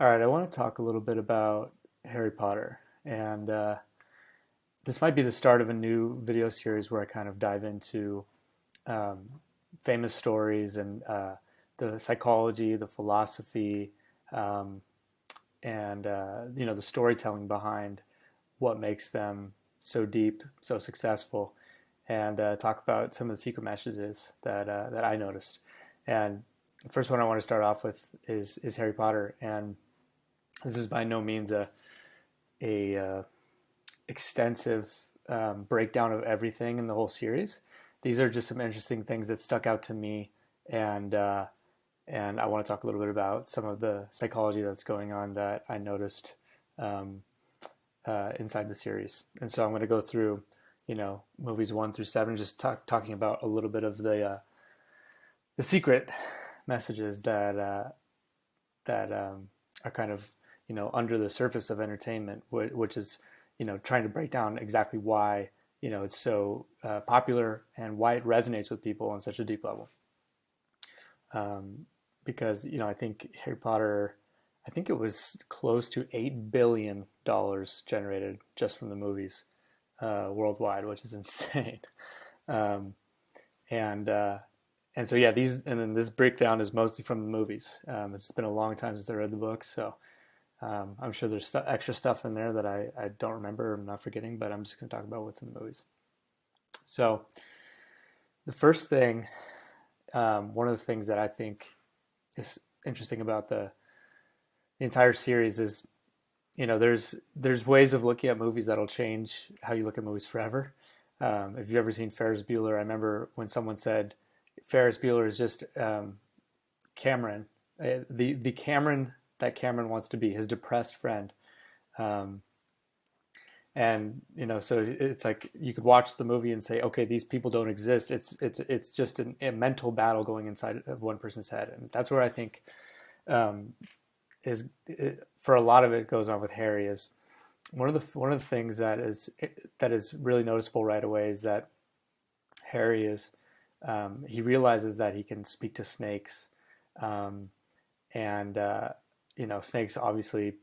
All right, I want to talk a little bit about Harry Potter. And this might be the start of a new video series where I kind of dive into um, famous stories and the psychology, the philosophy, um, and the storytelling behind what makes them so deep, so successful, and talk about some of the secret messages that I noticed. And the first one I want to start off with is Harry Potter, and this is by no means a extensive breakdown of everything in the whole series. These are just some interesting things that stuck out to me, and and I want to talk a little bit about some of the psychology that's going on that I noticed um, inside the series. And so I'm going to go through, movies 1 through 7, just talking about a little bit of the secret messages that are kind of under the surface of entertainment, which is trying to break down exactly why it's so popular and why it resonates with people on such a deep level. Because I think Harry Potter, I think it was close to $8 billion generated just from the movies worldwide, which is insane. Um, and and so yeah, these and then this breakdown is mostly from the movies. It's been a long time since I read the books, so I'm sure there's extra stuff in there that I don't remember. I'm not forgetting, but I'm just going to talk about what's in the movies. So the first thing, one of the things that I think is interesting about the entire series is, there's ways of looking at movies that'll change how you look at movies forever. If you've ever seen Ferris Bueller, I remember when someone said Ferris Bueller is just Cameron, the Cameron that Cameron wants to be, his depressed friend. Um, and so it's like you could watch the movie and say, okay, these people don't exist. It's just a mental battle going inside of one person's head, and that's where I think um, for a lot of it goes on with Harry is one of the things that is really noticeable right away is that Harry is he realizes that he can speak to snakes, um, and snakes obviously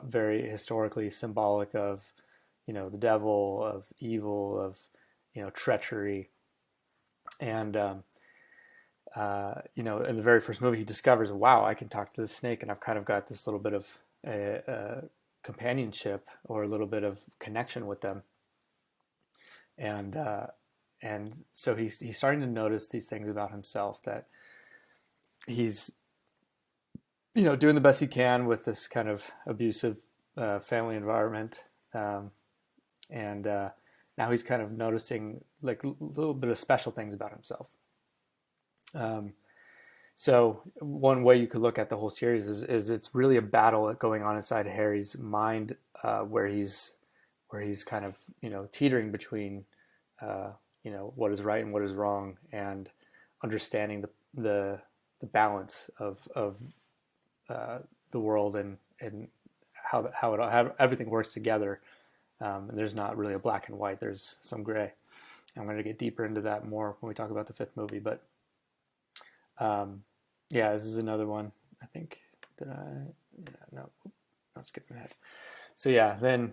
very historically symbolic of the devil, of evil, of treachery, and in the very first movie, he discovers, wow, I can talk to this snake, and I've kind of got this little bit of a companionship or a little bit of connection with them, and so he's starting to notice these things about himself that he's doing the best he can with this kind of abusive family environment, and now he's kind of noticing like a little bit of special things about himself. Um, So one way you could look at the whole series is it's really a battle going on inside Harry's mind, where he's kind of teetering between what is right and what is wrong, and understanding the balance of the world, and how everything works together. And there's not really a black and white. There's some gray. I'm going to get deeper into that more when we talk about the fifth movie, but um, yeah, this is another one. I think that yeah, no, not skipping ahead. So yeah, then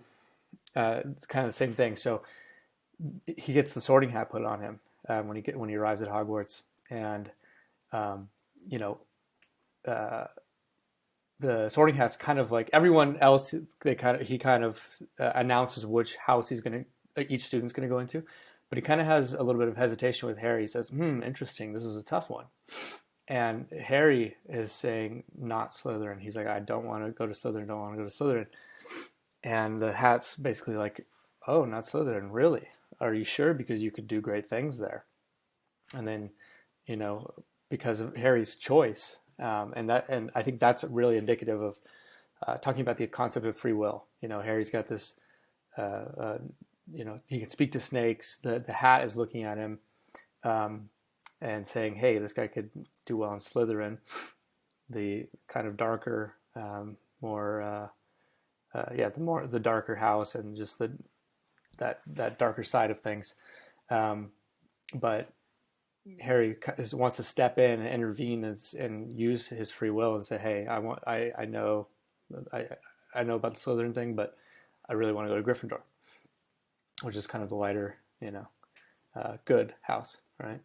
it's kind of the same thing. So he gets the Sorting Hat put on him when he arrives at Hogwarts, and um, you know uh, the Sorting Hat's kind of like everyone else. He kind of announces which house each student's going to go into, but he kind of has a little bit of hesitation with Harry. He says, interesting. This is a tough one. And Harry is saying not Slytherin. He's like, I don't want to go to Slytherin. Don't want to go to Slytherin. And the Hat's basically like, oh, not Slytherin, really? Are you sure? Because you could do great things there. And then, you know, because of Harry's choice, and I think that's really indicative of talking about the concept of free will. Harry's got this. Uh, uh, he can speak to snakes. The Hat is looking at him. And saying, "Hey, this guy could do well in Slytherin," the kind of darker, more, the darker house, and just that darker side of things. Um, but Harry wants to step in and intervene and use his free will and say, "Hey, I know I I know about the Slytherin thing, but I really want to go to Gryffindor, which is kind of the lighter, good house, right?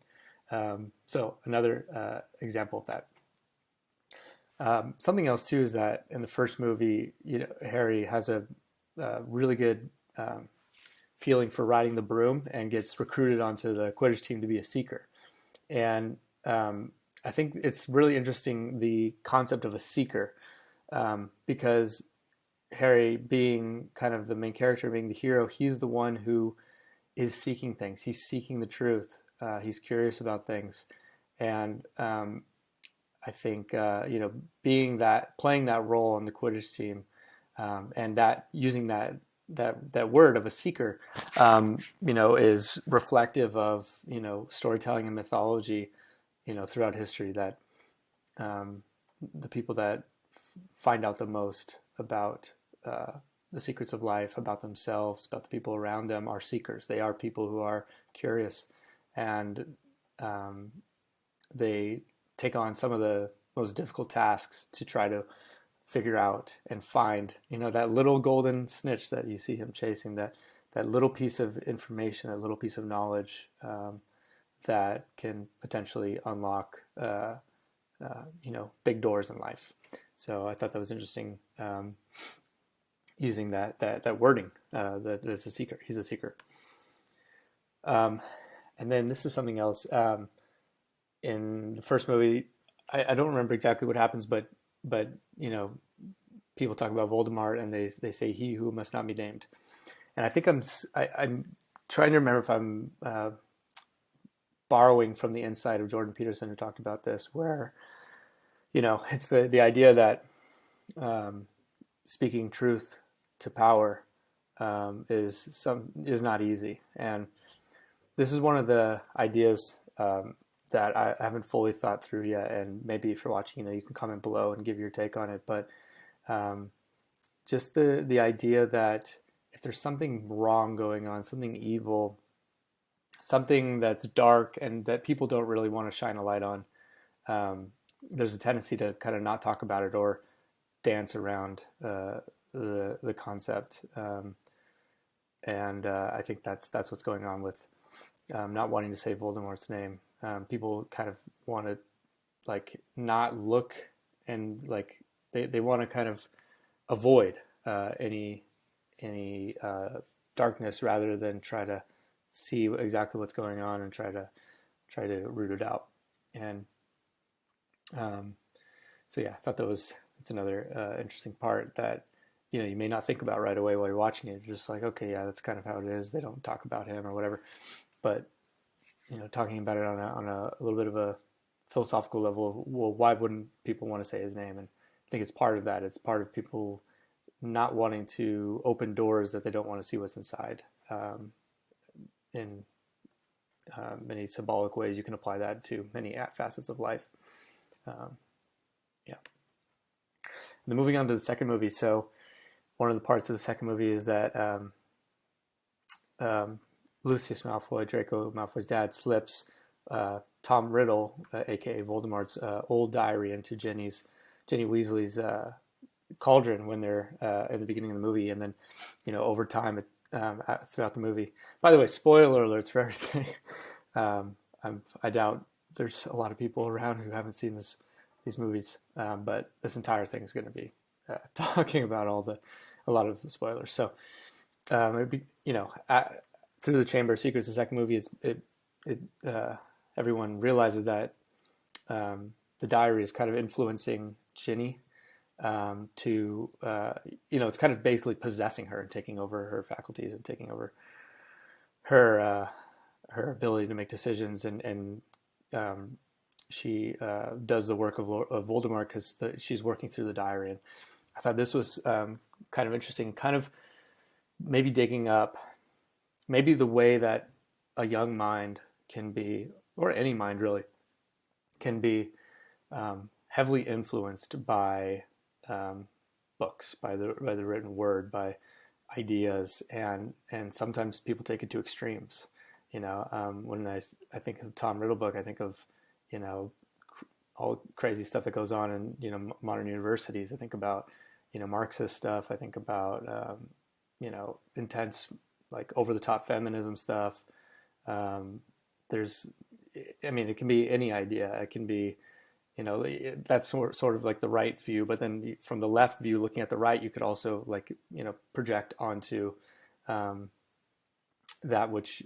So another example of that. Something else too is that in the first movie, Harry has a really good feeling for riding the broom and gets recruited onto the Quidditch team to be a seeker. And I think it's really interesting, the concept of a seeker, because Harry, being kind of the main character, being the hero, he's the one who is seeking things. He's seeking the truth. He's curious about things, and I think being that, playing that role on the Quidditch team, and that using that word of a seeker, is reflective of storytelling and mythology, throughout history, that the people that find out the most about the secrets of life, about themselves, about the people around them, are seekers. They are people who are curious, and they take on some of the most difficult tasks to try to figure out and find, that little golden snitch that you see him chasing, that little piece of information, that little piece of knowledge, that can potentially unlock, big doors in life. So I thought that was interesting, using that wording, that is a seeker. He's a seeker. And then this is something else. In the first movie, I don't remember exactly what happens, but people talk about Voldemort, and they say, "He who must not be named." And I think I'm trying to remember if I'm borrowing from the insight of Jordan Peterson, who talked about this, where it's the idea that speaking truth to power is not easy, and this is one of the ideas that I haven't fully thought through yet. And maybe if you're watching, you can comment below and give your take on it. But just the idea that if there's something wrong going on, something evil, something that's dark and that people don't really want to shine a light on, there's a tendency to kind of not talk about it or dance around the concept. And I think that's what's going on with not wanting to say Voldemort's name. People kind of want to not look, and they want to kind of avoid any darkness, rather than try to see exactly what's going on and try to root it out. And so yeah, I thought it's another interesting part that you may not think about right away while you're watching it. You're just like, okay, yeah, that's kind of how it is. They don't talk about him or whatever, but talking about it on a little bit of a philosophical level, well, why wouldn't people want to say his name? And I think it's part of that. It's part of people not wanting to open doors that they don't want to see what's inside. In many symbolic ways, you can apply that to many facets of life. Yeah. And then moving on to the second movie. So one of the parts of the second movie is that Lucius Malfoy, Draco Malfoy's dad, slips Tom Riddle, aka Voldemort's old diary, into Ginny Weasley's cauldron when they're in the beginning of the movie, and then over time throughout the movie. By the way, spoiler alerts for everything. I doubt there's a lot of people around who haven't seen these movies, but this entire thing is going to be talking about a lot of the spoilers. So it'd be Through the Chamber of Secrets, the second movie, everyone realizes that the diary is kind of influencing Ginny to it's kind of basically possessing her and taking over her faculties and taking over her ability to make decisions, and she does the work of Voldemort because she's working through the diary. And I thought this was kind of interesting, kind of maybe digging up maybe the way that a young mind can be, or any mind really, can be heavily influenced by books, by the written word, by ideas, and sometimes people take it to extremes. When I think of Tom Riddle book, I think of all crazy stuff that goes on in modern universities. I think about Marxist stuff. I think about, intense, like over the top feminism stuff. Um, there's, I mean, it can be any idea. It can be, that's sort of like the right view, but then from the left view, looking at the right, you could also like, project onto, um, that which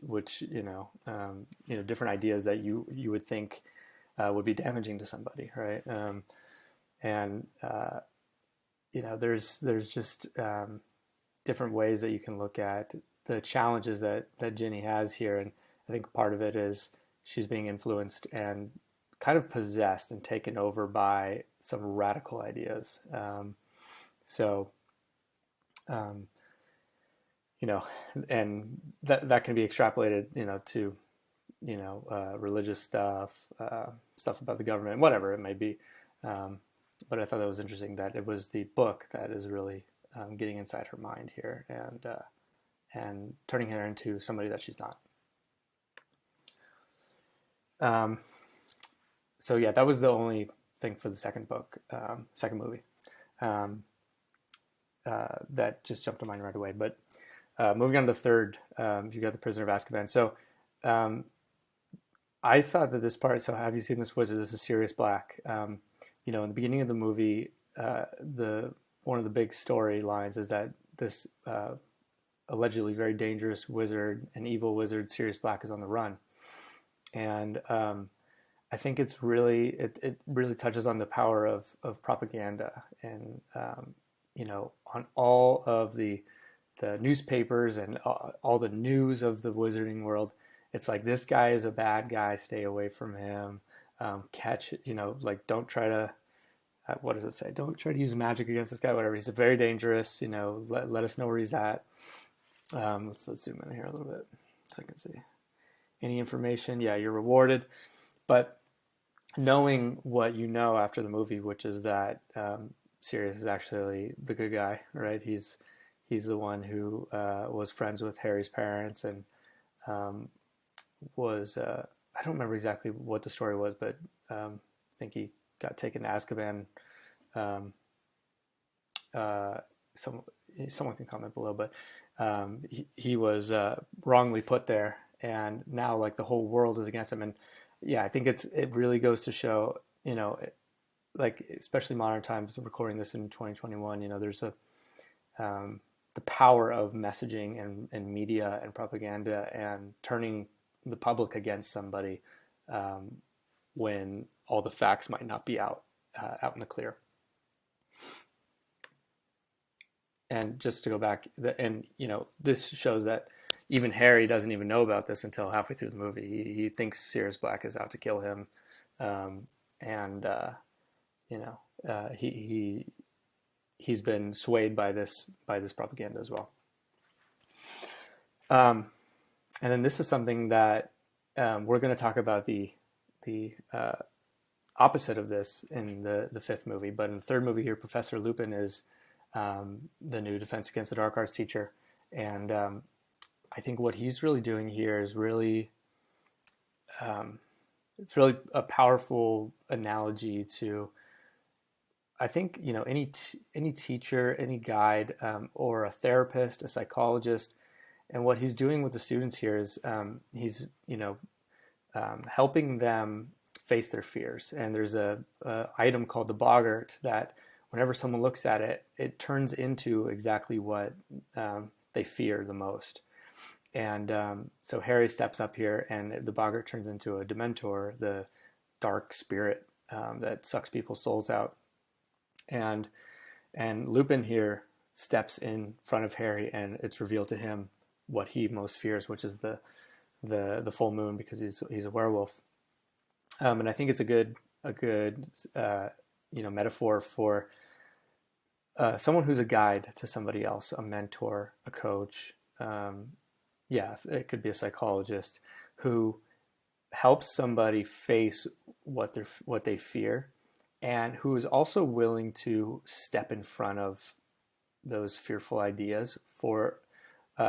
different ideas that you would think would be damaging to somebody, right? And there's just different ways that you can look at the challenges that Ginny has here, and I think part of it is she's being influenced and kind of possessed and taken over by some radical ideas. So, um, and that can be extrapolated, to religious stuff, stuff about the government, whatever it may be. But I thought that was interesting that it was the book that is really getting inside her mind here and turning her into somebody that she's not. So yeah, that was the only thing for the second book, second movie, that just jumped to mind right away. But moving on to the third, you got The Prisoner of Azkaban. So I thought that this part. So have you seen this wizard? This is Sirius Black. In the beginning of the movie, one of the big storylines is that this allegedly very dangerous wizard, an evil wizard, Sirius Black, is on the run, and I think it really touches on the power of propaganda, and on all of the newspapers and all the news of the wizarding world. It's like, this guy is a bad guy, stay away from him. Like, don't try to, what does it say? Don't try to use magic against this guy, whatever. He's very dangerous, let us know where he's at. Let's zoom in here a little bit so I can see. Any information, yeah, you're rewarded. But knowing what you know after the movie, which is that Sirius is actually the good guy, right? He's the one who was friends with Harry's parents and was, I don't remember exactly what the story was, but I think he got taken to Azkaban. Someone can comment below, but he was wrongly put there, and now like the whole world is against him. And yeah, I think it really goes to show, like especially modern times, recording this in 2021, there's the power of messaging and media and propaganda and turning the public against somebody when all the facts might not be out in the clear. And just to go back, this shows that even Harry doesn't even know about this until halfway through the movie. He thinks Sirius Black is out to kill him, he's been swayed by this propaganda as well. And then this is something that we're going to talk about the opposite of this in the fifth movie. But in the third movie here, Professor Lupin is the new Defense Against the Dark Arts teacher. And I think what he's really doing here is really, it's really a powerful analogy to, I think, any teacher, any guide, or a therapist, a psychologist. And what he's doing with the students here is he's, helping them face their fears. And there's a item called the boggart that whenever someone looks at it, it turns into exactly what they fear the most. And so Harry steps up here, and the boggart turns into a Dementor, the dark spirit that sucks people's souls out. And Lupin here steps in front of Harry, and it's revealed to him what he most fears, which is the full moon, because he's a werewolf. And I think it's a good metaphor for someone who's a guide to somebody else, a mentor, a coach. It could be a psychologist who helps somebody face what they fear, and who is also willing to step in front of those fearful ideas for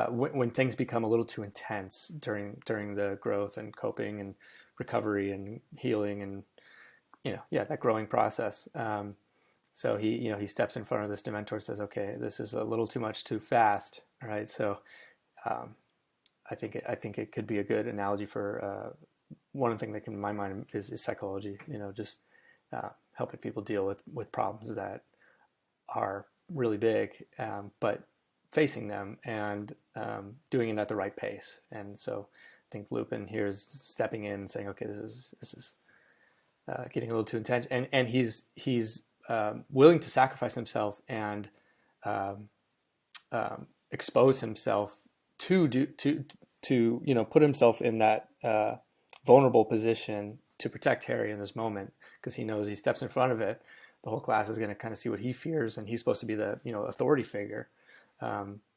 when things become a little too intense during the growth and coping and recovery and healing and that growing process. So he steps in front of this Dementor, says, "Okay, this is a little too much, too fast." All right, so um, I think it could be a good analogy for one thing that can, in my mind, is psychology. Just helping people deal with problems that are really big, but facing them and doing it at the right pace. And so I think Lupin here is stepping in and saying, okay, this is getting a little too intense, and he's willing to sacrifice himself and um, expose himself to put himself in that vulnerable position to protect Harry in this moment, because he knows he steps in front of it, the whole class is going to kind of see what he fears, and he's supposed to be the authority figure,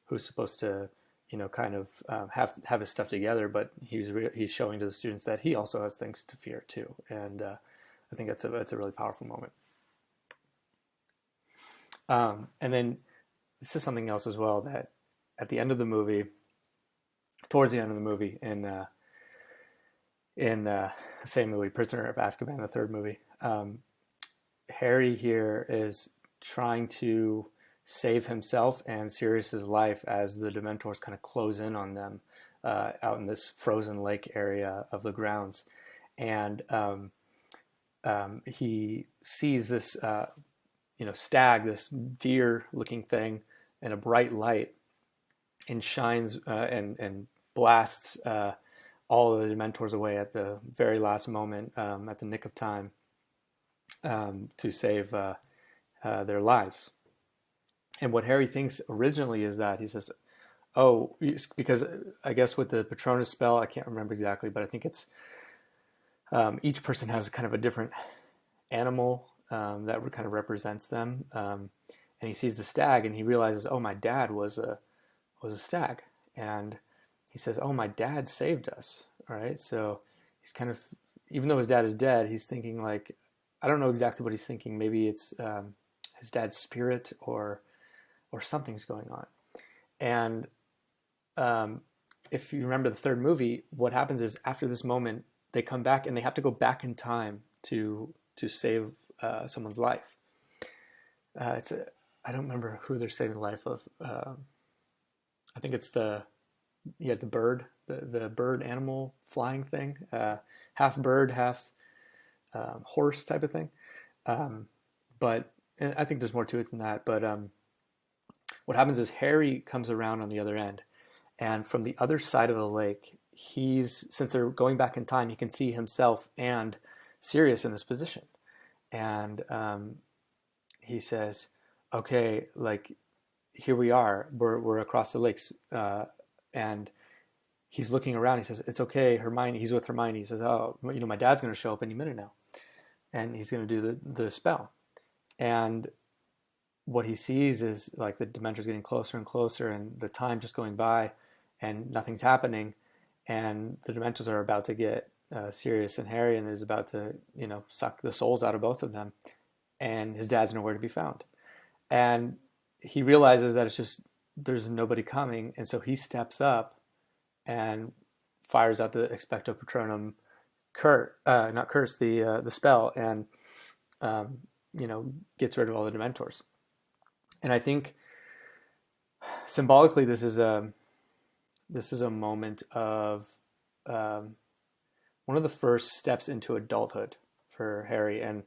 who's supposed to kind of have his stuff together, but he's showing to the students that he also has things to fear too, and I think that's a really powerful moment. And then this is something else as well, that at the end of the movie, towards the end of the movie, in the same movie, Prisoner of Azkaban, the third movie, Harry here is trying to save himself and Sirius's life as the Dementors kind of close in on them out in this frozen lake area of the grounds, and he sees this stag, this deer-looking thing, in a bright light, and shines and blasts all of the Dementors away at the very last moment, at the nick of time, to save their lives. And what Harry thinks originally is that he says, "Oh," because I guess with the Patronus spell, I can't remember exactly, but I think it's each person has kind of a different animal that kind of represents them. And he sees the stag, and he realizes, "Oh, my dad was a stag," and he says, "Oh, my dad saved us." All right, so he's kind of, even though his dad is dead, he's thinking like, I don't know exactly what he's thinking. Maybe it's his dad's spirit or something's going on. And if you remember the third movie, what happens is after this moment, they come back and they have to go back in time to save someone's life. I don't remember who they're saving the life of. I think it's the bird, the bird animal flying thing, half bird, half horse type of thing. But and I think there's more to it than that. But what happens is Harry comes around on the other end, and from the other side of the lake, since they're going back in time, he can see himself and Sirius in this position, and he says, "Okay, like here we are. We're across the lakes," and he's looking around. He says, "It's okay, Hermione." He's with Hermione. He says, "Oh, my dad's going to show up any minute now, and he's going to do the spell." And what he sees is like the Dementors getting closer and closer, and the time just going by, and nothing's happening, and the Dementors are about to get Sirius and Harry, and is about to suck the souls out of both of them, and his dad's nowhere to be found, and he realizes that there's nobody coming, and so he steps up and fires out the Expecto Patronum not curse, the spell, and gets rid of all the Dementors. And I think symbolically, this is a moment of one of the first steps into adulthood for Harry, and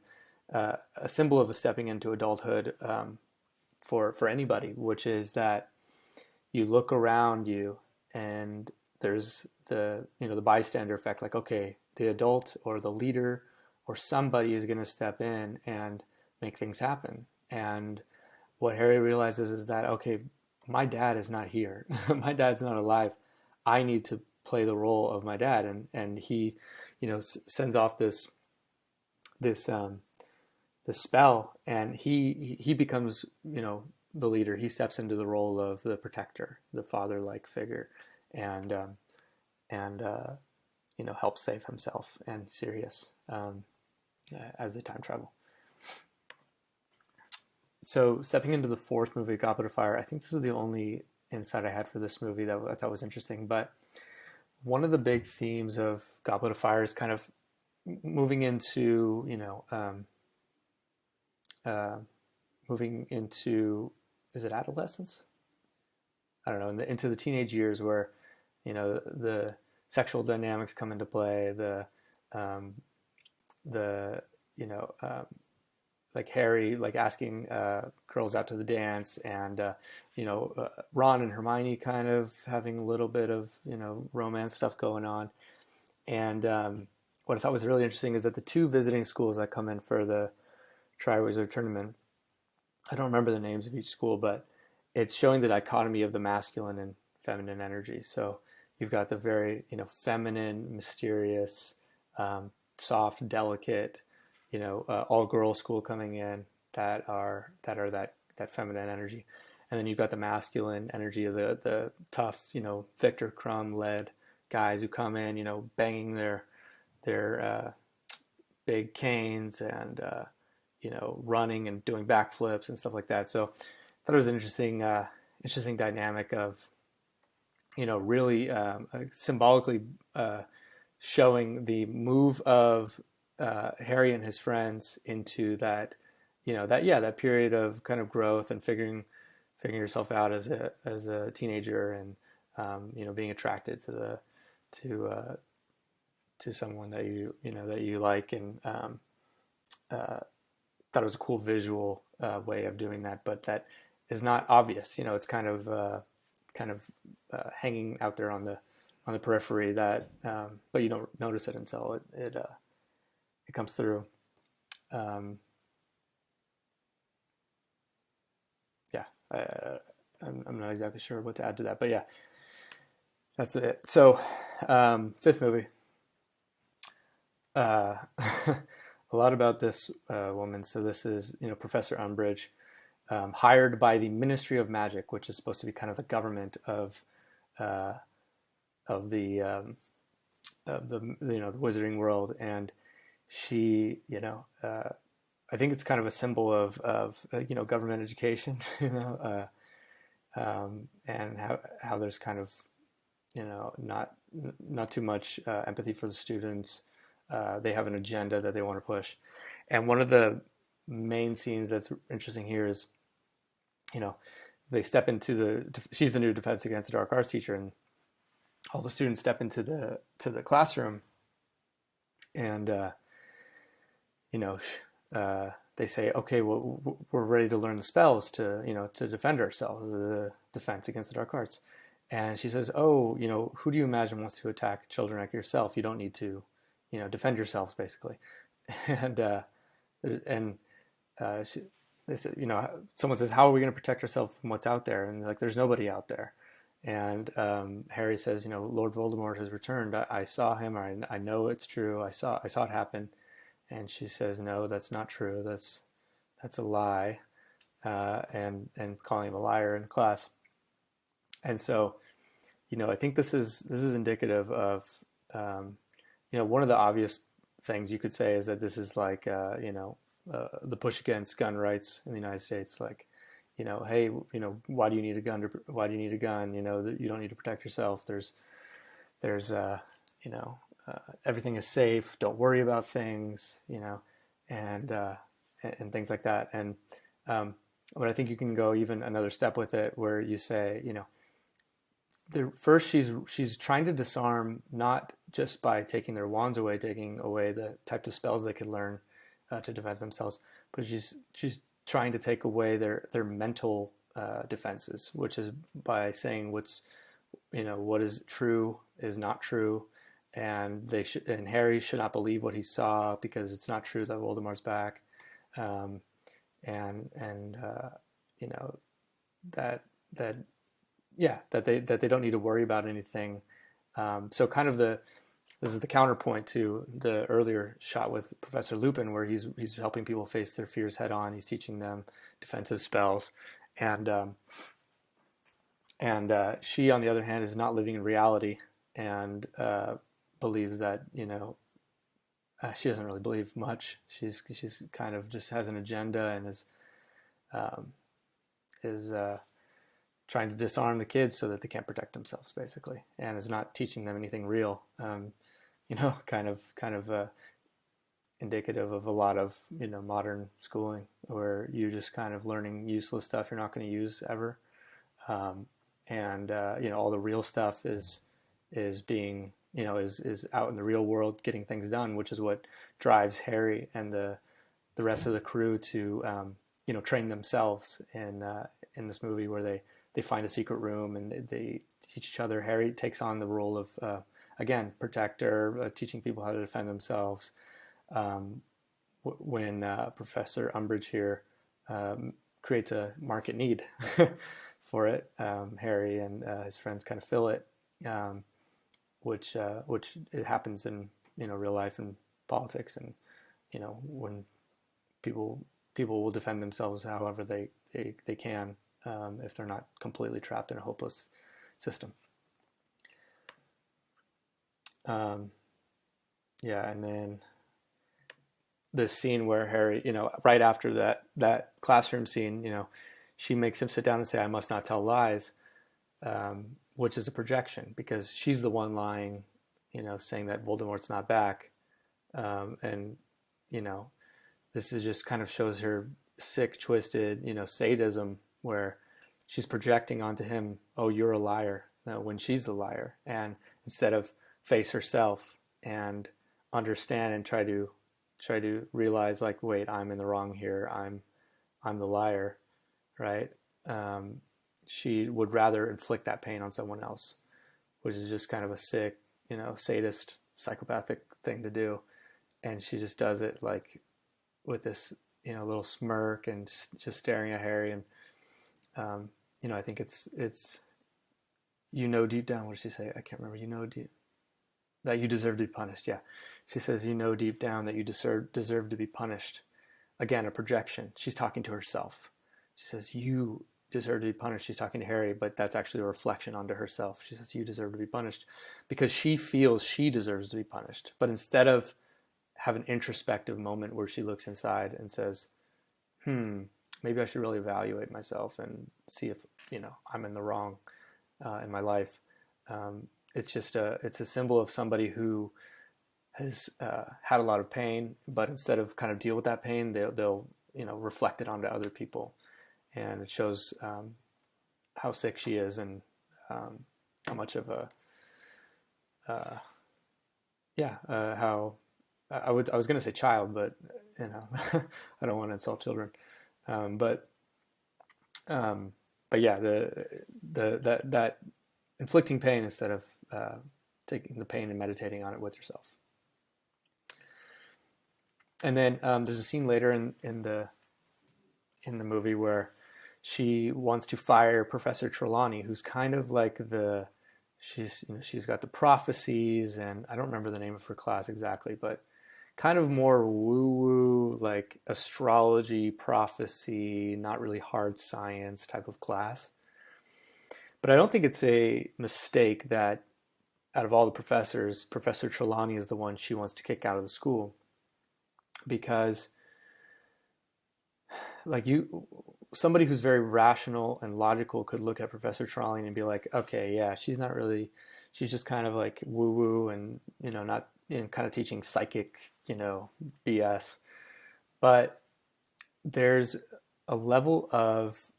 a symbol of a stepping into adulthood for anybody, which is that you look around you and there's the bystander effect, like, okay, the adult or the leader or somebody is going to step in and make things happen. And what Harry realizes is that, okay, my dad is not here. My dad's not alive. I need to play the role of my dad. And he, sends off this spell, and he becomes, the leader. He steps into the role of the protector, the father-like figure, and helps save himself and Sirius as they time travel. So stepping into the fourth movie, Goblet of Fire, I think this is the only insight I had for this movie that I thought was interesting. But one of the big themes of Goblet of Fire is kind of moving into, moving into, is it adolescence? I don't know, into the teenage years where, the sexual dynamics come into play, um, the you know like Harry like asking girls out to the dance, and Ron and Hermione kind of having a little bit of romance stuff going on. And what I thought was really interesting is that the two visiting schools that come in for the Triwizard Tournament, I don't remember the names of each school, but it's showing the dichotomy of the masculine and feminine energy. So you've got the very feminine, mysterious, soft, delicate, all girls school coming in that are that feminine energy, and then you've got the masculine energy of the tough, Victor Crumb led guys who come in, banging their big canes and running and doing backflips and stuff like that. So I thought it was an interesting dynamic of really symbolically showing the move of Harry and his friends into that that period of kind of growth and figuring yourself out as a teenager, and being attracted to someone that you like, and thought it was a cool visual way of doing that, but that is not obvious. It's kind of hanging out there on the periphery, that but you don't notice it until it comes through. Yeah, I'm not exactly sure what to add to that, but yeah, that's it. So, fifth movie. A lot about this woman. So this is, Professor Umbridge, hired by the Ministry of Magic, which is supposed to be kind of the government of the the wizarding world, and she, I think it's kind of a symbol of government education, and how there's kind of not too much empathy for the students. They have an agenda that they want to push, and one of the main scenes that's interesting here is, they step into she's the new Defense Against the Dark Arts teacher, and all the students step into the classroom, and they say, okay, well, we're ready to learn the spells to defend ourselves, the defense against the dark arts. And she says, oh, who do you imagine wants to attack children like yourself? You don't need to, defend yourselves, basically. And they said, someone says, how are we going to protect ourselves from what's out there? And like, there's nobody out there. And Harry says, Lord Voldemort has returned. I saw him, or I know it's true. I saw it happen. And she says, no, that's not true. That's a lie, and calling him a liar in class. And so, I think this is indicative of, one of the obvious things you could say is that this is like, the push against gun rights in the United States. Like, hey, why do you need a gun? Why do you need a gun? You don't need to protect yourself. There's everything is safe. Don't worry about things, and things like that. And but I think you can go even another step with it, where you say, first she's trying to disarm, not just by taking their wands away, taking away the type of spells they could learn to defend themselves, but she's trying to take away their mental defenses, which is by saying what is true is not true. And Harry should not believe what he saw, because it's not true that Voldemort's back, that they don't need to worry about anything. So kind of this is the counterpoint to the earlier shot with Professor Lupin, where he's helping people face their fears head on. He's teaching them defensive spells, and she, on the other hand, is not living in reality, and believes that she doesn't really believe much. She's kind of just has an agenda, and is trying to disarm the kids so that they can't protect themselves, basically, and is not teaching them anything real. Kind of indicative of a lot of, modern schooling, where you're just kind of learning useless stuff you're not going to use ever. Um, and all the real stuff is being, is out in the real world getting things done, which is what drives Harry and the rest of the crew to train themselves in this movie, where they find a secret room and they teach each other. Harry takes on the role of again, protector, teaching people how to defend themselves. Um, when Professor Umbridge here creates a market need for it, Harry and his friends kind of fill it, um, which it happens in real life and politics, and when people will defend themselves however they can, if they're not completely trapped in a hopeless system. Um, yeah, and then this scene where Harry, right after that classroom scene, she makes him sit down and say, "I must not tell lies," which is a projection, because she's the one lying, saying that Voldemort's not back, and you know, this is just kind of shows her sick, twisted, sadism, where she's projecting onto him, "Oh, you're a liar," when she's the liar, and instead of face herself and understand and try to realize, like, wait, I'm in the wrong here. I'm the liar, right? She would rather inflict that pain on someone else, which is just kind of a sick, sadist, psychopathic thing to do. And she just does it, like, with this, little smirk and just staring at Harry. And, I think it's, deep down, what did she say? I can't remember. That you deserve to be punished. Yeah. She says, deep down that you deserve to be punished. Again, a projection. She's talking to herself. She says, you deserve to be punished. She's talking to Harry, but that's actually a reflection onto herself. She says, you deserve to be punished, because she feels she deserves to be punished. But instead of have an introspective moment where she looks inside and says, maybe I should really evaluate myself and see if, I'm in the wrong in my life. It's a symbol of somebody who has had a lot of pain, but instead of kind of deal with that pain, they'll reflect it onto other people, and it shows how sick she is, and how much of a how I was going to say child, but I don't want to insult children, but yeah, that inflicting pain instead of taking the pain and meditating on it with yourself. And then there's a scene later in the movie where she wants to fire Professor Trelawney, who's kind of like she's got the prophecies, and I don't remember the name of her class exactly, but kind of more woo-woo, like astrology, prophecy, not really hard science type of class. But I don't think it's a mistake that out of all the professors, Professor Trelawney is the one she wants to kick out of the school. Because, like, somebody who's very rational and logical could look at Professor Trelawney and be like, okay, yeah, she's just kind of like woo-woo and, not kind of teaching psychic, BS. But there's a level of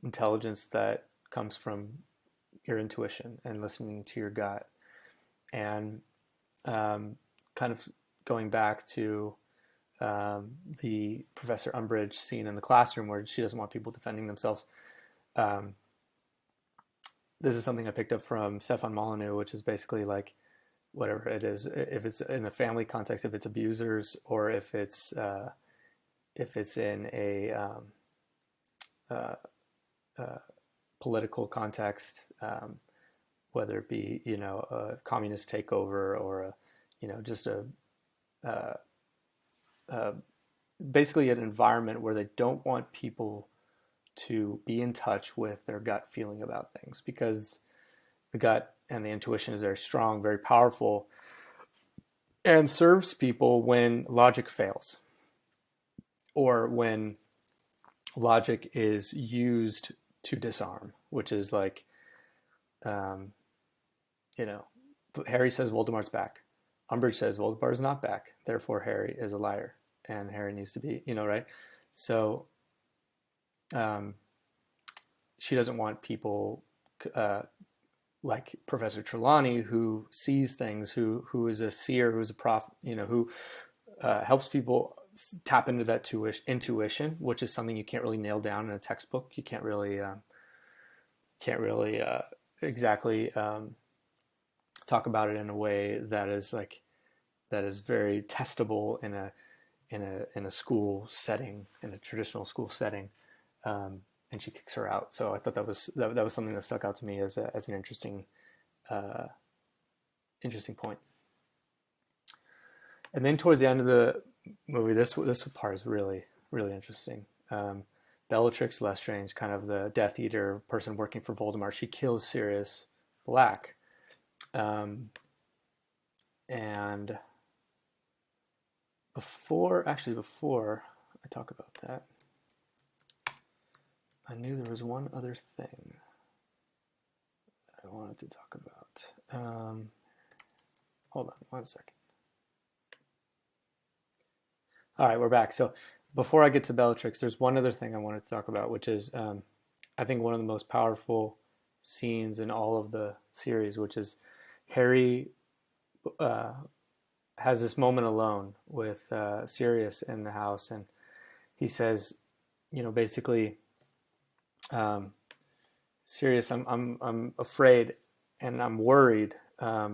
intelligence that comes from your intuition and listening to your gut, and kind of going back to the Professor Umbridge scene in the classroom where she doesn't want people defending themselves. This is something I picked up from Stefan Molyneux, which is basically like, whatever it is, if it's in a family context, if it's abusers, or if it's in a political context, whether it be a communist takeover, or just basically an environment where they don't want people to be in touch with their gut feeling about things, because the gut and the intuition is very strong, very powerful, and serves people when logic fails, or when logic is used to disarm, which is like, Harry says Voldemort's back. Umbridge says Voldemort is not back, therefore Harry is a liar, and Harry needs to be, right? So um, she doesn't want people like Professor Trelawney, who sees things, who is a seer, who's a prophet, who helps people tap into that intuition, which is something you can't really nail down in a textbook. You can't really exactly talk about it in a way that is very testable in a school setting, in a traditional school setting. And she kicks her out. So I thought that was something that stuck out to me as an interesting point. And then towards the end of the movie, this part is really, really interesting. Bellatrix Lestrange, kind of the Death Eater person working for Voldemort, she kills Sirius Black. And before I talk about that, I knew there was one other thing that I wanted to talk about. Hold on one second. All right, we're back. So before I get to Bellatrix, there's one other thing I wanted to talk about, which is I think one of the most powerful scenes in all of the series, which is Harry has this moment alone with Sirius in the house, and he says, basically, Sirius, I'm afraid and I'm worried. I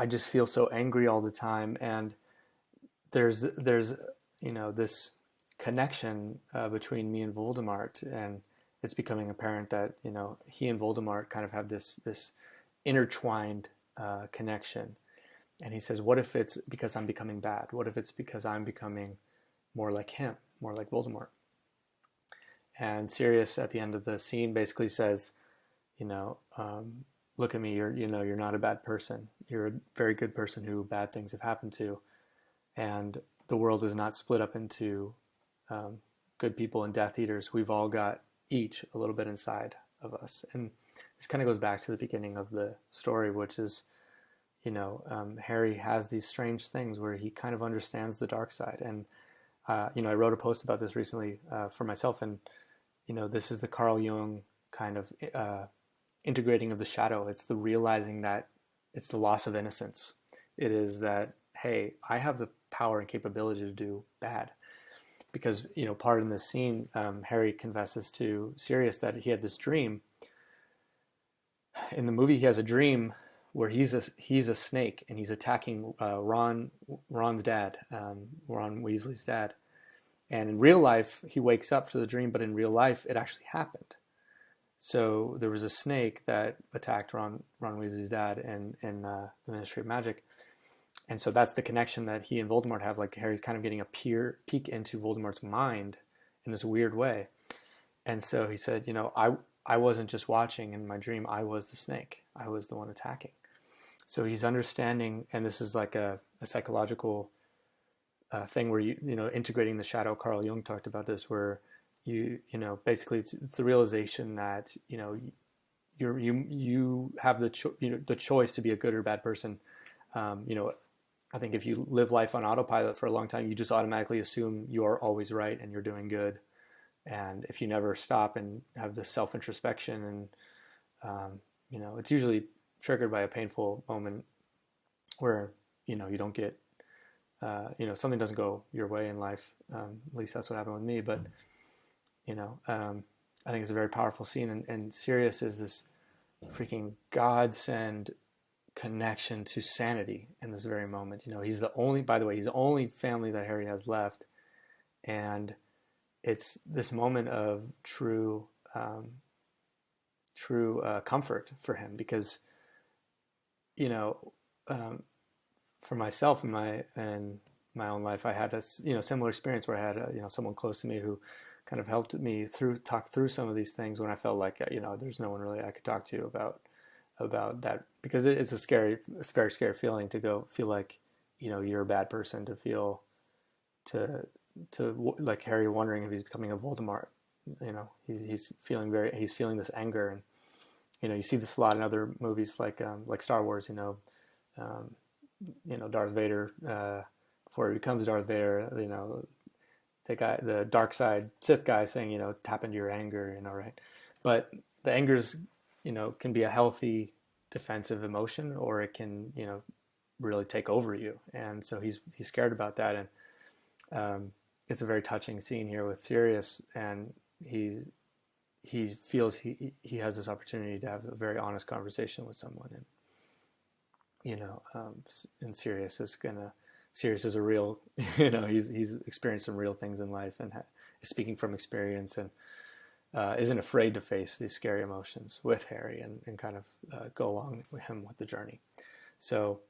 just feel so angry all the time, and there's this connection between me and Voldemort, and it's becoming apparent that he and Voldemort kind of have this intertwined connection. And he says, what if it's because I'm becoming bad? What if it's because I'm becoming more like him, more like Voldemort? And Sirius at the end of the scene basically says, look at me, you're not a bad person. You're a very good person who bad things have happened to. And the world is not split up into good people and Death Eaters. We've all got each a little bit inside of us. And this kind of goes back to the beginning of the story, which is, Harry has these strange things where he kind of understands the dark side. And, I wrote a post about this recently for myself. And, this is the Carl Jung kind of integrating of the shadow. It's the realizing that it's the loss of innocence. It is that, hey, I have the power and capability to do bad. Because, part in this scene, Harry confesses to Sirius that he had this dream. In the movie, he has a dream where he's a snake and he's attacking Ron's dad, Ron Weasley's dad. And in real life, he wakes up to the dream, but in real life, it actually happened. So there was a snake that attacked Ron Weasley's dad in the Ministry of Magic. And so that's the connection that he and Voldemort have. Like, Harry's kind of getting a peek into Voldemort's mind in this weird way. And so he said, I wasn't just watching in my dream. I was the snake. I was the one attacking. So he's understanding, and this is like a psychological thing where integrating the shadow. Carl Jung talked about this, where basically it's the realization that you have the choice to be a good or bad person. I think if you live life on autopilot for a long time, you just automatically assume you're always right and you're doing good. And if you never stop and have this self-introspection, and it's usually triggered by a painful moment where you don't get something doesn't go your way in life. At least that's what happened with me. But I think it's a very powerful scene, and Sirius is this freaking godsend connection to sanity in this very moment. He's the only family that Harry has left, and it's this moment of true comfort for him, because for myself in my own life, I had a similar experience where I had someone close to me who kind of helped me talk through some of these things when I felt like there's no one really I could talk to about that, because it's a very scary feeling to feel like you're a bad person, to like Harry wondering if he's becoming a Voldemort. He's feeling this anger, and you see this a lot in other movies like Star Wars. Darth Vader, before he becomes Darth Vader, the dark side Sith guy saying, tap into your anger, right? But the anger's, can be a healthy defensive emotion, or it can, really take over you. And so he's scared about that. And it's a very touching scene here with Sirius, and he feels he has this opportunity to have a very honest conversation with someone. And and Sirius is a real, he's experienced some real things in life, and is speaking from experience, and isn't afraid to face these scary emotions with Harry, and kind of go along with him with the journey. So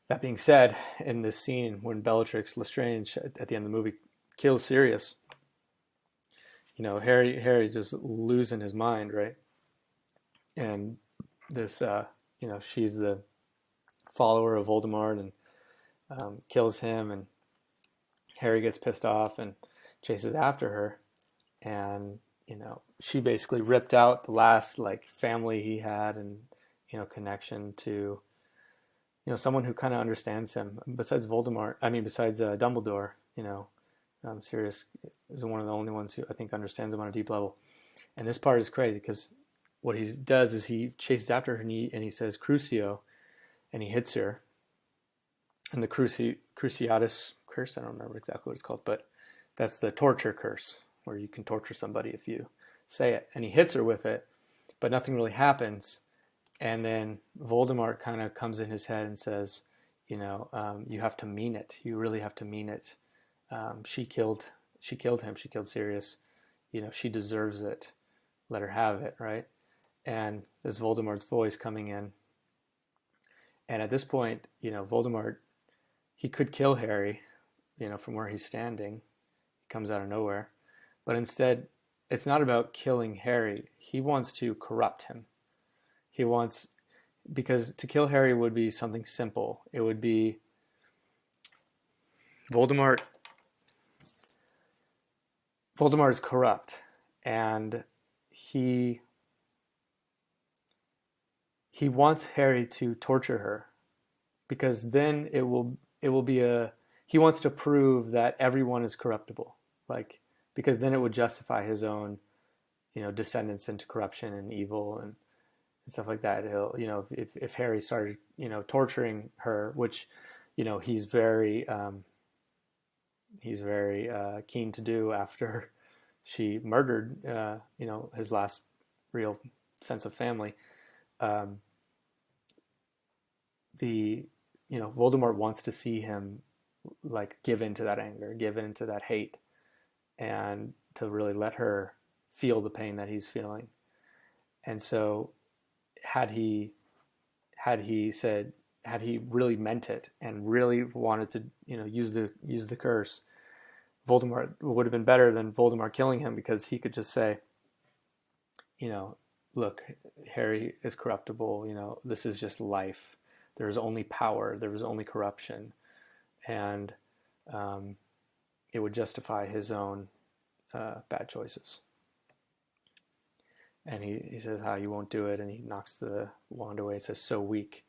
that being said, in this scene when Bellatrix Lestrange at the end of the movie kills Sirius, Harry just losing his mind, right? And this, she's the follower of Voldemort, and kills him, and Harry gets pissed off and chases after her, and she basically ripped out the last family he had, and connection to someone who kind of understands him besides Dumbledore. Sirius is one of the only ones who I think understands him on a deep level. And this part is crazy because what he does is he chases after her, and he says Crucio, and he hits her. And the Cruciatus curse, I don't remember exactly what it's called, but that's the torture curse, where you can torture somebody if you say it. And he hits her with it, but nothing really happens. And then Voldemort kind of comes in his head and says, you have to mean it. You really have to mean it. She killed him. She killed Sirius. She deserves it. Let her have it, right? And there's Voldemort's voice coming in. And at this point, Voldemort, he could kill Harry, from where he's standing. He comes out of nowhere. But instead, it's not about killing Harry. He wants to corrupt him. Because to kill Harry would be something simple. It would be Voldemort is corrupt, and he wants Harry to torture her, because then it will be he wants to prove that everyone is corruptible, because then it would justify his own descendants into corruption and evil and stuff like that. He'll if Harry started torturing her, which he's very keen to do after she murdered his last real sense of family. Voldemort wants to see him give into that anger, give into that hate, and to really let her feel the pain that he's feeling. And so had he really meant it and really wanted to use the curse, Voldemort would have been better than Voldemort killing him, because he could just say, look, Harry is corruptible, this is just life. There's only power, there was only corruption, and it would justify his own bad choices. And he says how you won't do it, and he knocks the wand away. It says, so weak.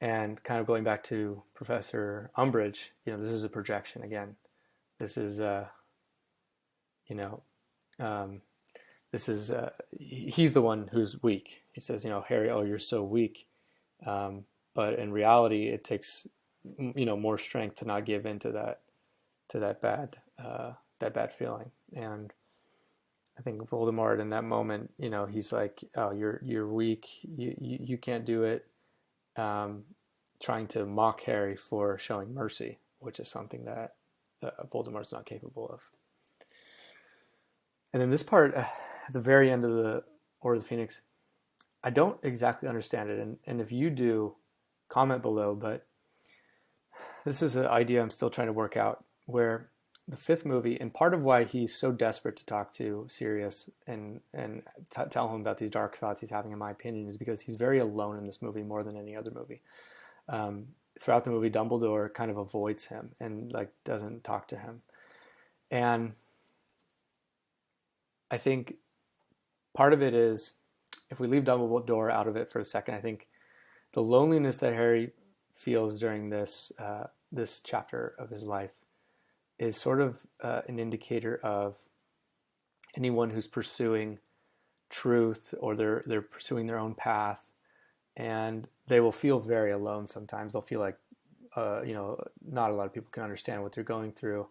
And kind of going back to Professor Umbridge, this is a projection again. This is, he's the one who's weak. He says, Harry, oh, you're so weak. But in reality, it takes, more strength to not give in to that bad feeling. And I think Voldemort in that moment, he's like, oh, you're weak. You can't do it. Trying to mock Harry for showing mercy, which is something that Voldemort's not capable of. And then this part, at the very end of the Order of the Phoenix, I don't exactly understand it. And if you do, comment below. But this is an idea I'm still trying to work out, where the fifth movie, and part of why he's so desperate to talk to Sirius and tell him about these dark thoughts he's having, in my opinion, is because he's very alone in this movie more than any other movie. Throughout the movie, Dumbledore kind of avoids him and doesn't talk to him. And I think part of it is, if we leave Dumbledore out of it for a second, I think the loneliness that Harry feels during this chapter of his life is sort of an indicator of anyone who's pursuing truth, or they're pursuing their own path, and they will feel very alone sometimes. They'll feel like not a lot of people can understand what they're going through,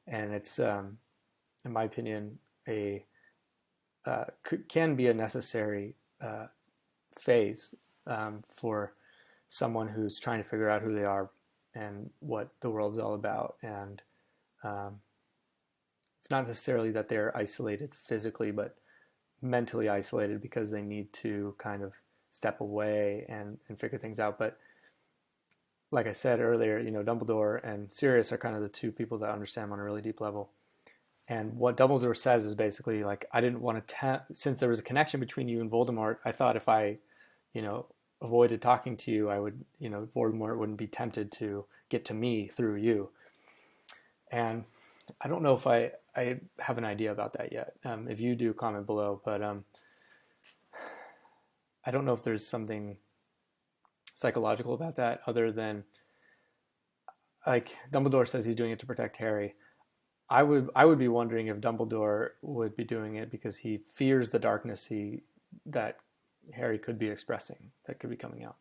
and it's in my opinion a can be a necessary phase for someone who's trying to figure out who they are and what the world's all about. And it's not necessarily that they're isolated physically, but mentally isolated because they need to kind of step away and figure things out. But like I said earlier, Dumbledore and Sirius are kind of the two people that understand him on a really deep level. And what Dumbledore says is basically like, I didn't want to, since there was a connection between you and Voldemort, I thought if I, avoided talking to you, I would, Voldemort wouldn't be tempted to get to me through you. And I don't know if I have an idea about that yet. If you do, comment below. But I don't know if there's something psychological about that, other than, like, Dumbledore says he's doing it to protect Harry. I would be wondering if Dumbledore would be doing it because he fears the darkness that Harry could be expressing, that could be coming out,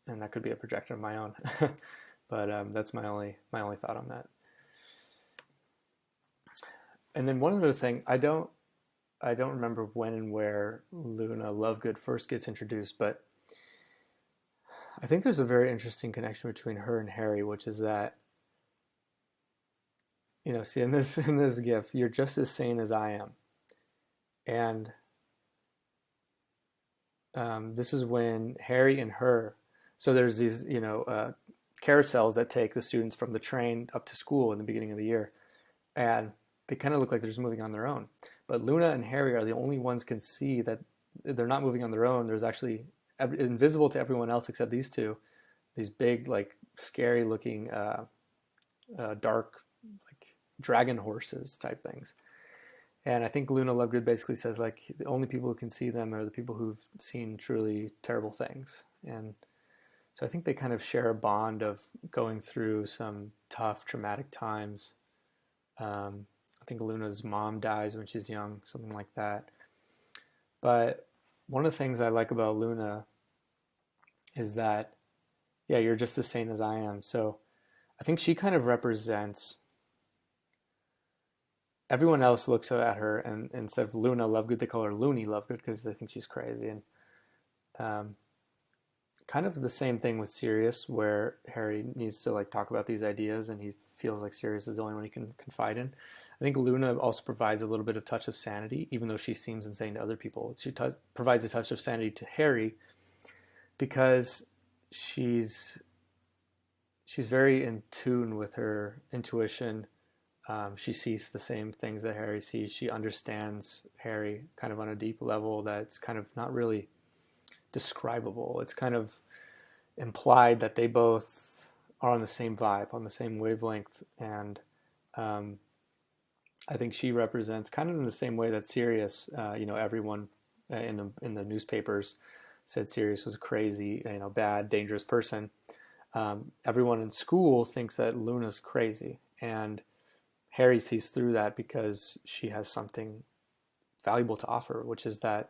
and that could be a projection of my own. But that's my only thought on that. And then one other thing, I don't remember when and where Luna Lovegood first gets introduced, but I think there's a very interesting connection between her and Harry, which is that, see, in this GIF, you're just as sane as I am. And this is when Harry and her, so there's these, carousels that take the students from the train up to school in the beginning of the year. And they kind of look like they're just moving on their own. But Luna and Harry are the only ones can see that they're not moving on their own. There's actually, invisible to everyone else except these two, these big, like, scary looking, dark, like, dragon horses type things. And I think Luna Lovegood basically says, like, the only people who can see them are the people who've seen truly terrible things. And so I think they kind of share a bond of going through some tough, traumatic times. I think Luna's mom dies when she's young, something like that. But one of the things I like about Luna is that, yeah, you're just as sane as I am. So I think she kind of represents, everyone else looks at her, and instead of Luna Lovegood, they call her Loony Lovegood because they think she's crazy. And kind of the same thing with Sirius, where Harry needs to, like, talk about these ideas, and he feels like Sirius is the only one he can confide in. I think Luna also provides a little bit of touch of sanity, even though she seems insane to other people. She provides a touch of sanity to Harry because she's very in tune with her intuition. She sees the same things that Harry sees. She understands Harry kind of on a deep level that's kind of not really describable. It's kind of implied that they both are on the same vibe, on the same wavelength. And I think she represents, kind of in the same way that Sirius, everyone in the newspapers said Sirius was a crazy, bad, dangerous person. Everyone in school thinks that Luna's crazy, and Harry sees through that because she has something valuable to offer, which is that,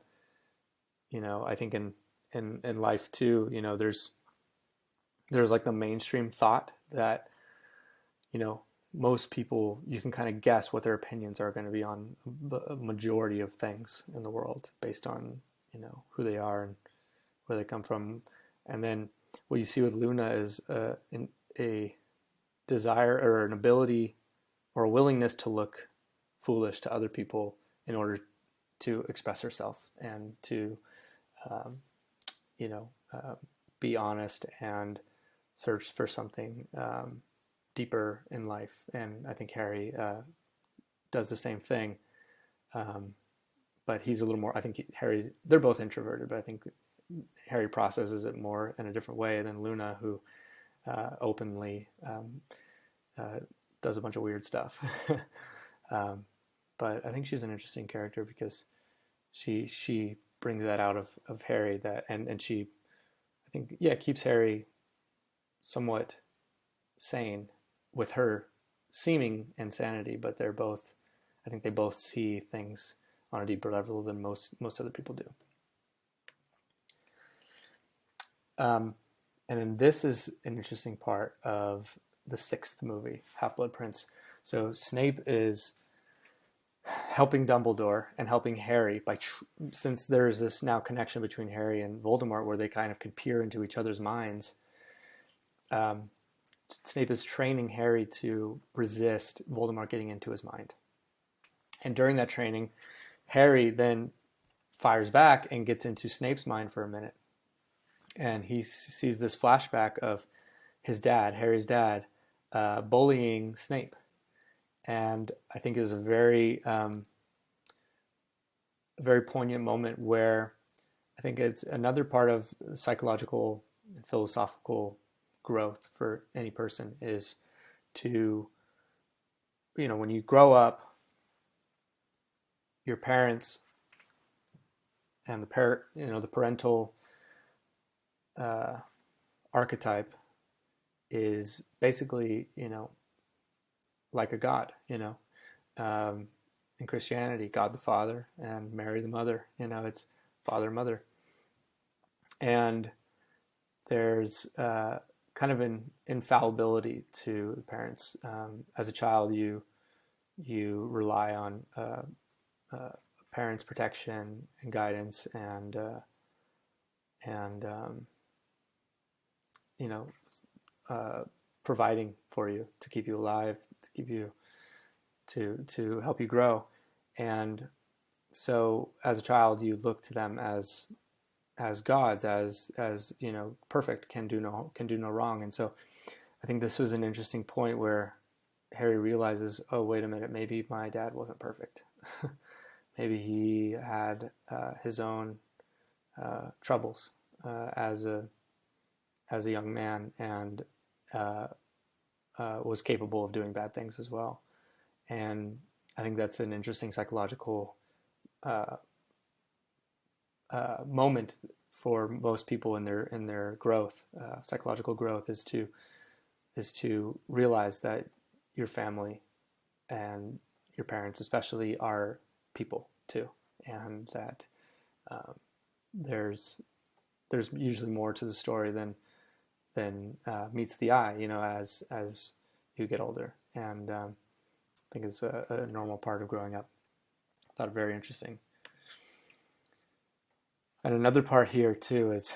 I think in life too, there's like the mainstream thought that, most people, you can kind of guess what their opinions are going to be on a majority of things in the world based on, who they are and where they come from. And then what you see with Luna is a desire or an ability or a willingness to look foolish to other people in order to express herself and to, be honest and search for something deeper in life. And I think Harry does the same thing, but he's a little more, I think they're both introverted, but I think Harry processes it more in a different way than Luna, who openly does a bunch of weird stuff. But I think she's an interesting character because she brings that out of Harry, that and she, I think, yeah, keeps Harry somewhat sane with her seeming insanity, but they're both, I think they both see things on a deeper level than most other people do. And then this is an interesting part of the sixth movie, Half-Blood Prince. So Snape is helping Dumbledore and helping Harry since there is this now connection between Harry and Voldemort where they kind of can peer into each other's minds. Snape is training Harry to resist Voldemort getting into his mind. And during that training, Harry then fires back and gets into Snape's mind for a minute. And he sees this flashback of his dad, Harry's dad, bullying Snape. And I think it was a very poignant moment where I think it's another part of psychological and philosophical growth for any person is to, when you grow up, your parents and the parental archetype is basically, like a god, in Christianity, God the Father and Mary the Mother, it's father and mother. And there's kind of an infallibility to the parents. As a child, you rely on parents' protection and guidance and providing for you to keep you alive, to keep you to help you grow. And so as a child, you look to them as gods, as perfect, can do no wrong. And so I think this was an interesting point where Harry realizes, oh, wait a minute, maybe my dad wasn't perfect. Maybe he had his own troubles as a young man, and was capable of doing bad things as well. And I think that's an interesting psychological moment for most people in their growth. Psychological growth is to realize that your family and your parents especially are people too, and that there's usually more to the story than meets the eye, as you get older. And I think it's a normal part of growing up. I thought it very interesting. And another part here too is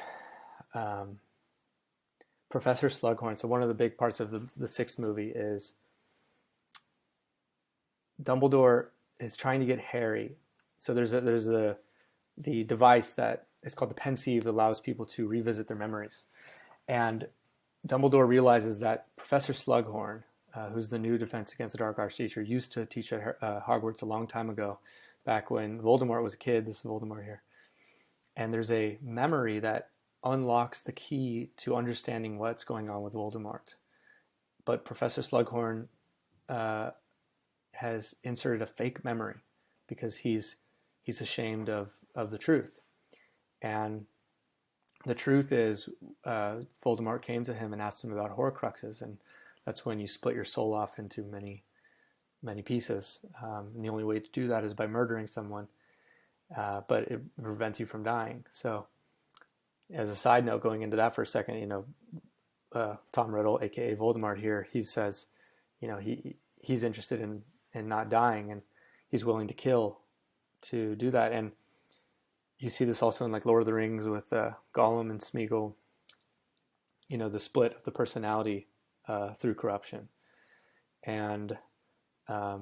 Professor Slughorn. So one of the big parts of the sixth movie is Dumbledore is trying to get Harry. So there's the device that is called the Pensieve that allows people to revisit their memories. And Dumbledore realizes that Professor Slughorn, who's the new Defense Against the Dark Arts teacher, used to teach at Hogwarts a long time ago, back when Voldemort was a kid. This is Voldemort here. And there's a memory that unlocks the key to understanding what's going on with Voldemort. But Professor Slughorn has inserted a fake memory because he's ashamed of the truth. And the truth is, Voldemort came to him and asked him about Horcruxes, and that's when you split your soul off into many, many pieces. And the only way to do that is by murdering someone, but it prevents you from dying. So, as a side note, going into that for a second, Tom Riddle, aka Voldemort here, he says, he's interested in not dying, and he's willing to kill to do that. And you see this also in like Lord of the Rings with Gollum and Smeagol, the split of the personality through corruption. And but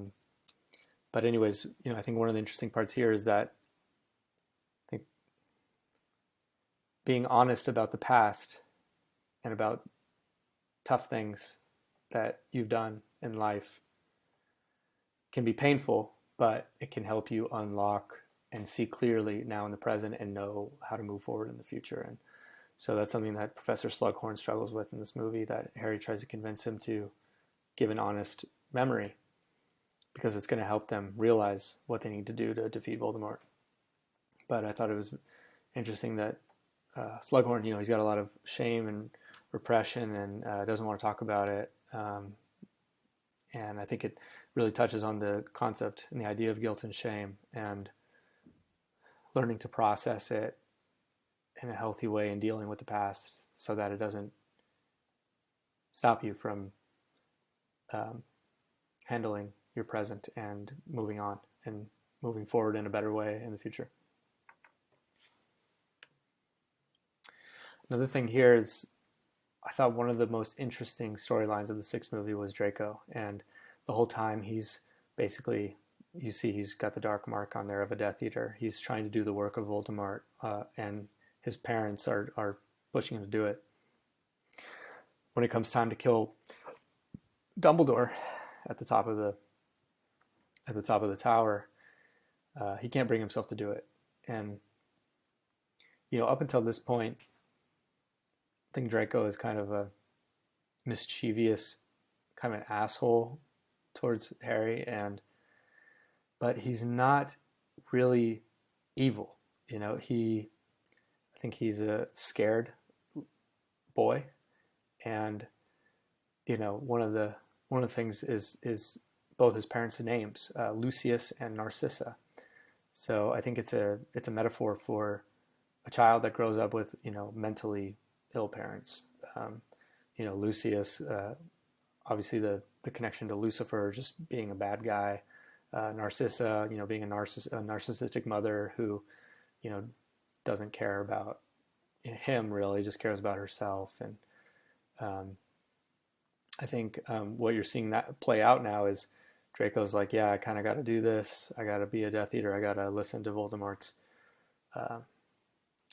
anyways, I think one of the interesting parts here is that I think being honest about the past and about tough things that you've done in life can be painful, but it can help you unlock and see clearly now in the present and know how to move forward in the future. And so that's something that Professor Slughorn struggles with in this movie, that Harry tries to convince him to give an honest memory because it's going to help them realize what they need to do to defeat Voldemort. But I thought it was interesting that Slughorn, he's got a lot of shame and repression and doesn't want to talk about it. And I think it really touches on the concept and the idea of guilt and shame and learning to process it in a healthy way and dealing with the past so that it doesn't stop you from handling your present and moving on and moving forward in a better way in the future. Another thing here is I thought one of the most interesting storylines of the sixth movie was Draco. And the whole time he's basically, you see he's got the dark mark on there of a Death Eater. He's trying to do the work of Voldemort, and his parents are pushing him to do it. When it comes time to kill Dumbledore at the top of the tower, he can't bring himself to do it. And up until this point, I think Draco is kind of a mischievous, kind of an asshole towards Harry, but he's not really evil. I think he's a scared boy, and one of the things is both his parents' names, Lucius and Narcissa. So I think it's a metaphor for a child that grows up with mentally ill parents. Lucius, obviously the connection to Lucifer, just being a bad guy. Narcissa, being a narcissistic mother who, doesn't care about him really, just cares about herself. And I think what you're seeing that play out now is Draco's like, yeah, I kind of got to do this. I got to be a Death Eater. I got to listen to Voldemort's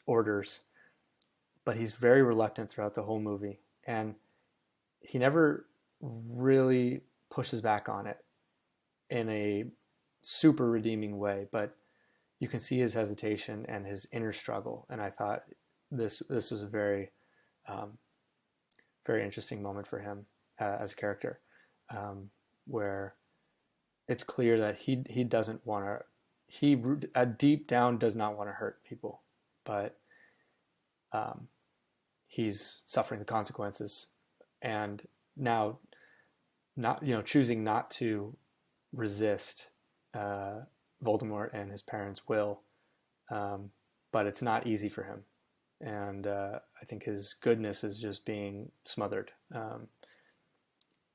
orders. But he's very reluctant throughout the whole movie. And he never really pushes back on it in a super redeeming way. But you can see his hesitation and his inner struggle. And I thought this was a very, very interesting moment for him as a character, where it's clear that he doesn't want to, he deep down does not want to hurt people, but he's suffering the consequences, and now not choosing not to resist Voldemort and his parents' will, but it's not easy for him, and I think his goodness is just being smothered,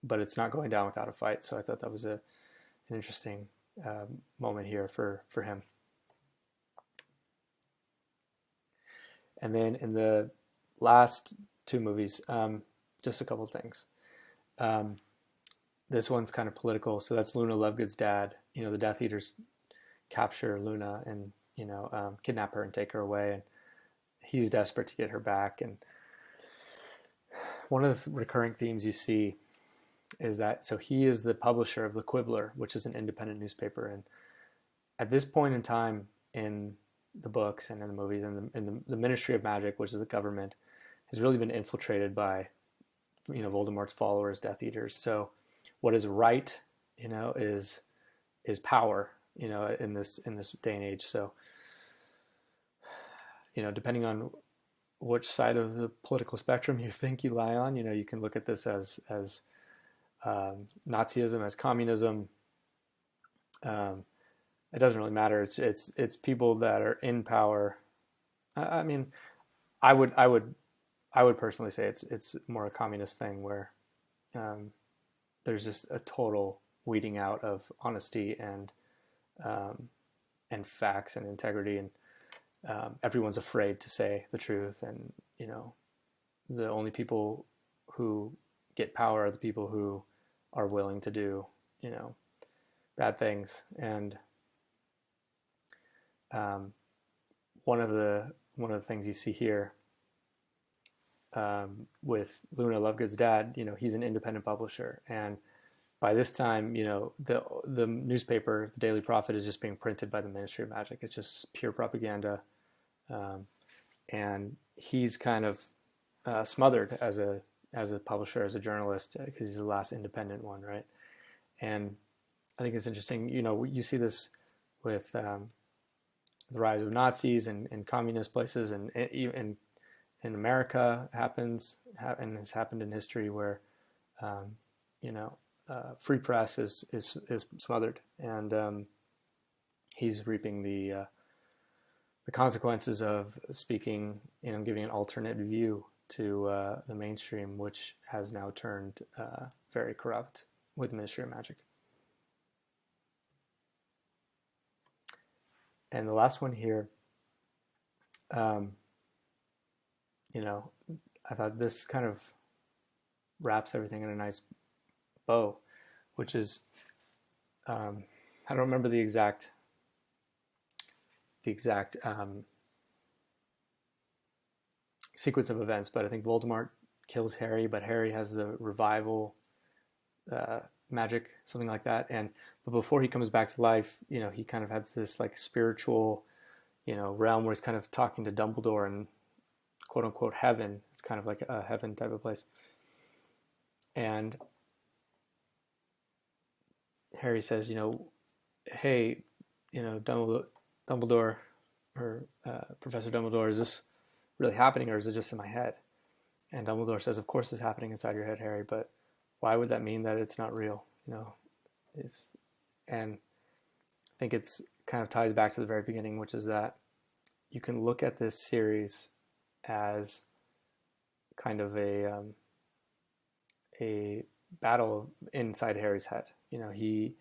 but it's not going down without a fight. So I thought that was an interesting moment here for him. And then in the last two movies, just a couple of things. This one's kind of political. So that's Luna Lovegood's dad. The Death Eaters capture Luna and, kidnap her and take her away. And he's desperate to get her back. And one of the recurring themes you see is that, so he is the publisher of The Quibbler, which is an independent newspaper. And at this point in time in the books and in the movies and in the Ministry of Magic, which is the government, has really been infiltrated by, Voldemort's followers, Death Eaters. So what is right, is power, in this day and age. So, depending on which side of the political spectrum you think you lie on, you can look at this as Nazism, as communism. It doesn't really matter. It's people that are in power. I mean, I would personally say it's more a communist thing where there's just a total weeding out of honesty and facts and integrity, and everyone's afraid to say the truth, and the only people who get power are the people who are willing to do bad things. And one of the things you see here with Luna Lovegood's dad, he's an independent publisher, and by this time, the newspaper, the Daily Prophet, is just being printed by the Ministry of Magic. It's just pure propaganda, and he's kind of smothered as a publisher, as a journalist, because he's the last independent one, right? And I think it's interesting. You see this with the the rise of Nazis and communist places, and even in America happens and has happened in history where you know free press is smothered, and he's reaping the consequences of speaking, giving an alternate view to the mainstream, which has now turned very corrupt with the Ministry of Magic. And the last one here, I thought this kind of wraps everything in a nice bow, which is, I don't remember the exact sequence of events, but I think Voldemort kills Harry, but Harry has the revival magic, something like that. But before he comes back to life, he kind of has this like spiritual, realm where he's kind of talking to Dumbledore and quote unquote heaven. It's kind of like a heaven type of place. And Harry says, hey, Dumbledore or Professor Dumbledore, is this really happening, or is it just in my head? And Dumbledore says, of course it's happening inside your head, Harry, but why would that mean that it's not real? And I think it's kind of ties back to the very beginning, which is that you can look at this series as kind of a battle inside Harry's head. He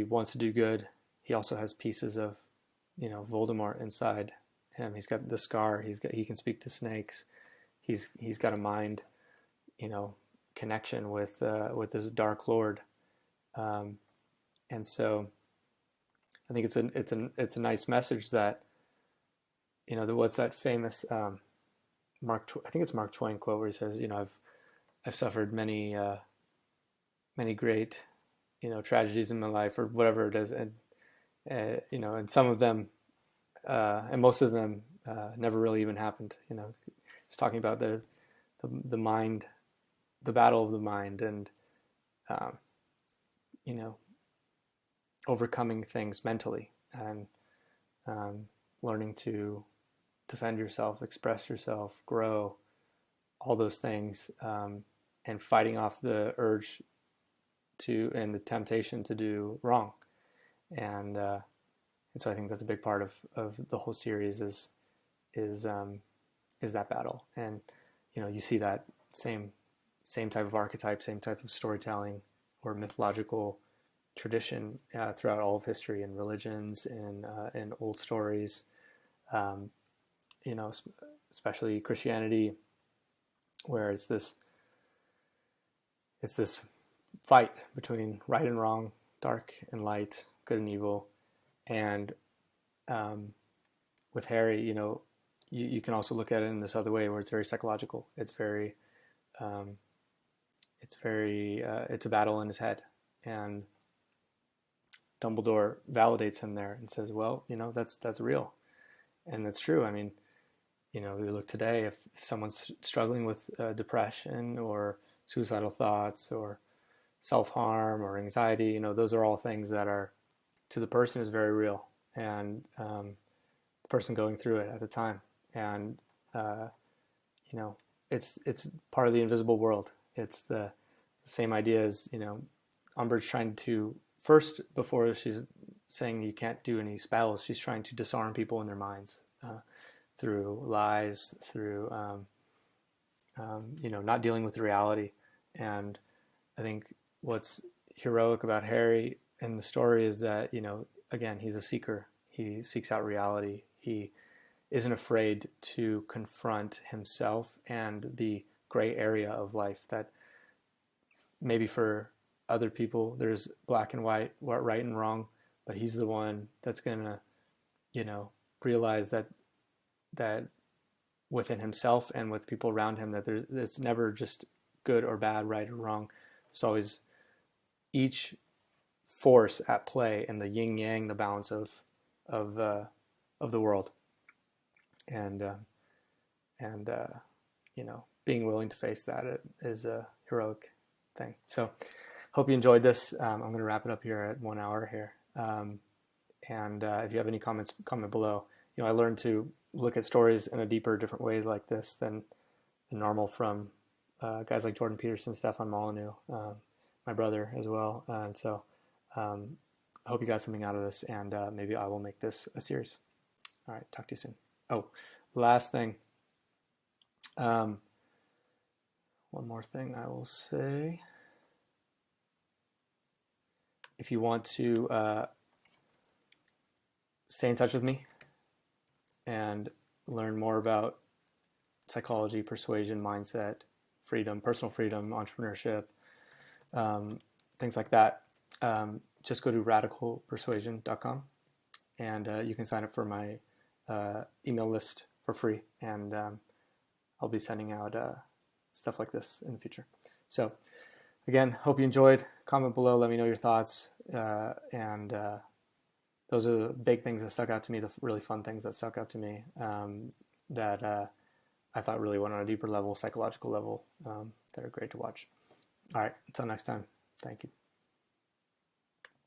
wants to do good. He also has pieces of, Voldemort inside him. He's got the scar. He can speak to snakes. He's got a mind, connection with this Dark Lord, and so I think it's a nice message that, what's that famous I think it's Mark Twain quote where he says, I've suffered many great tragedies in my life, or whatever it is, and and some of them and most of them never really even happened. He's talking about the mind, the battle of the mind, and overcoming things mentally, and learning to defend yourself, express yourself, grow, all those things, and fighting off the urge and the temptation to do wrong. And so I think that's a big part of the whole series is that battle. And you see that same type of archetype, same type of storytelling or mythological tradition throughout all of history, and religions, and old stories, especially Christianity, where it's this fight between right and wrong, dark and light, good and evil. And with Harry, you can also look at it in this other way where it's very psychological. It's a battle in his head, and Dumbledore validates him there and says, well, that's real, and that's true. I mean, we look today, if someone's struggling with depression or suicidal thoughts or self-harm or anxiety, those are all things that are, to the person, is very real, and the person going through it at the time. And it's part of the invisible world. It's the same idea as, Umbridge trying to, first, before she's saying you can't do any spells, she's trying to disarm people in their minds through lies, through not dealing with reality. And I think what's heroic about Harry in the story is that, again, he's a seeker. He seeks out reality. He isn't afraid to confront himself and the gray area of life that maybe for other people there's black and white, right and wrong, but he's the one that's gonna, realize that within himself and with people around him, that it's never just good or bad, right or wrong. There's always each force at play in the yin yang, the balance of the world, and being willing to face that is a heroic thing. So hope you enjoyed this. I'm going to wrap it up here at 1 hour here, And if you have any comments, comment below. I learned to look at stories in a deeper, different way like this than normal from guys like Jordan Peterson, Stefan Molyneux, my brother as well. And so I hope you got something out of this, and maybe I will make this a series. All right, talk to you soon. Oh, last thing. One more thing I will say. If you want to stay in touch with me and learn more about psychology, persuasion, mindset, freedom, personal freedom, entrepreneurship, things like that, just go to radicalpersuasion.com, and you can sign up for my email list for free, and I'll be sending out stuff like this in the future. So again, hope you enjoyed. Comment below, let me know your thoughts, and those are the big things that stuck out to me, the really fun things that stuck out to me, that I thought really went on a deeper level, psychological level, that are great to watch. All right, until next time, thank you.